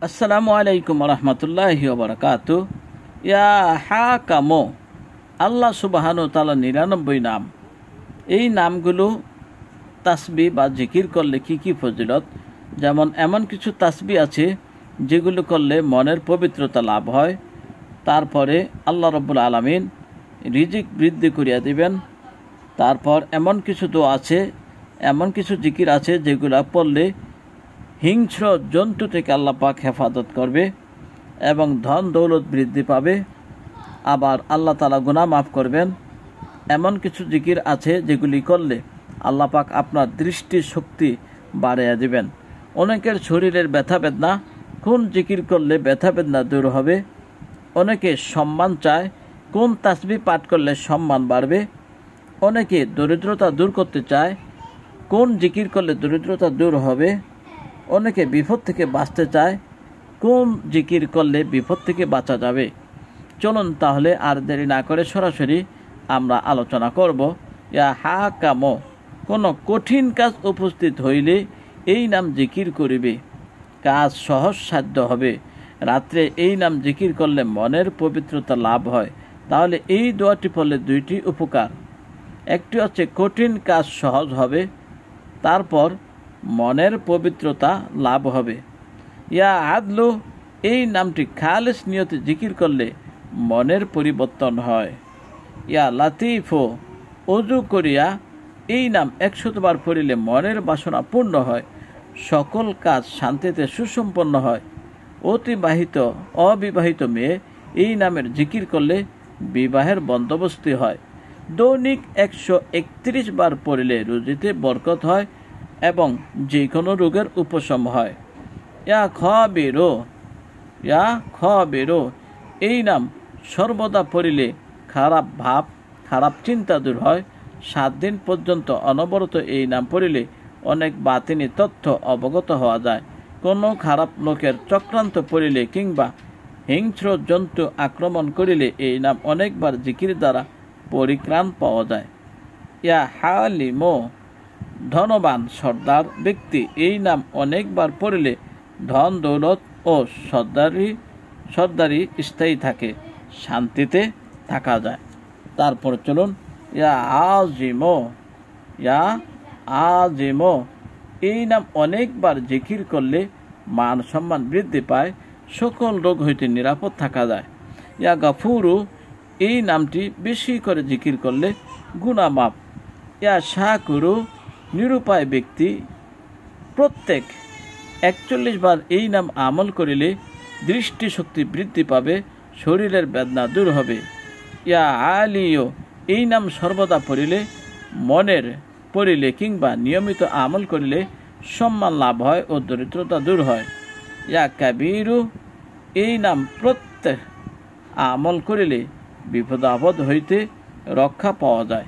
আসসালামু আলাইকুম রহমতুল্লাহি ওবরাকাতু। ইয়া হাকামো, আল্লাহ সুবহানাহু ওয়া তাআলা ৯৯ নাম। এই নামগুলো তাসবি বা জিকির করলে কি কি ফজিলত, যেমন এমন কিছু তাসবি আছে যেগুলো করলে মনের পবিত্রতা লাভ হয়। তারপরে আল্লাহ রব্বুল আলামিন রিজিক বৃদ্ধি করিয়া দিবেন। তারপর এমন কিছু দোয়া আছে, এমন কিছু জিকির আছে যেগুলো পড়লে হিংস্র জন্তু থেকে আল্লাহ পাক হেফাজত করবে এবং ধন দৌলত বৃদ্ধি পাবে। আবার আল্লাহ তাআলা গুনাহ মাফ করবেন। এমন কিছু জিকির আছে যেগুলি করলে আল্লাহ পাক আপনার দৃষ্টি শক্তি বাড়িয়ে দিবেন। অনেকের শরীরের ব্যথা বেদনা, কোন জিকির করলে ব্যথা বেদনা দূর হবে। অনেকে সম্মান চায়, কোন তাসবি পাঠ করলে সম্মান বাড়বে। অনেকে দরিদ্রতা দূর করতে চায়, কোন জিকির করলে দরিদ্রতা দূর হবে। অনেকে বিপদ থেকে বাঁচতে চায়, কোন জিকির করলে বিপদ থেকে বাঁচা যাবে। চলুন তাহলে আর দেরি না করে সরাসরি আমরা আলোচনা করব। ইয়া হাকামো, কোনো কঠিন কাজ উপস্থিত হইলে এই নাম জিকির করিবে, কাজ সহজ সাধ্য হবে। রাত্রে এই নাম জিকির করলে মনের পবিত্রতা লাভ হয়। তাহলে এই দোয়াটি পড়লে দুইটি উপকার। একটি হচ্ছে কঠিন কাজ সহজ হবে, তারপর মনের পবিত্রতা লাভ হবে। ইয়া আদলু, এই নামটি খালেস নিয়তে জিকির করলে মনের পরিবর্তন হয়। ইয়া লাতিফো, অজু করিয়া এই নাম ১০০ বার পড়িলে মনের বাসনা পূর্ণ হয়, সকল কাজ শান্তিতে সুসম্পন্ন হয়। অবিবাহিত মেয়ে এই নামের জিকির করলে বিবাহের বন্দোবস্তি হয়। দৈনিক ১৩১ বার পড়িলে রুজিতে বরকত হয় এবং যে কোনো রোগের উপশম হয়। ইয়া খবিরো, এই নাম সর্বদা পড়িলে খারাপ ভাব, খারাপ চিন্তা দূর হয়। ৭ দিন পর্যন্ত অনবরত এই নাম পড়িলে অনেক বাতিনি তথ্য অবগত হওয়া যায়। কোনো খারাপ লোকের চক্রান্ত পড়িলে কিংবা হিংস্র জন্তু আক্রমণ করিলে এই নাম অনেকবার জিকির দ্বারা পরিত্রাণ পাওয়া যায়। ইয়া হালিমো, ধনবান সর্দার ব্যক্তি এই নাম অনেকবার পড়িলে ধন দৌলত ও সর্দারি স্থায়ী থাকে, শান্তিতে থাকা যায়। তারপর চলুন ইয়া আজিমো, এই নাম অনেকবার জিকির করলে মান সম্মান বৃদ্ধি পায়, সকল রোগ হইতে নিরাপদ থাকা যায়। ইয়া গাফুরু, এই নামটি বেশি করে জিকির করলে গুনাহ মাফ। ইয়া শাকুরু, নিরুপায় ব্যক্তি প্রত্যেক ৪১ বার এই নাম আমল করিলে দৃষ্টিশক্তি বৃদ্ধি পাবে, শরীরের বেদনা দূর হবে। ইয়া আলিও, এই নাম সর্বদা পড়িলে কিংবা নিয়মিত আমল করিলে সম্মান লাভ হয় ও দরিদ্রতা দূর হয়। ইয়া কাবিরু, এই নাম প্রত্যেক আমল করিলে বিপদ আপদ হইতে রক্ষা পাওয়া যায়।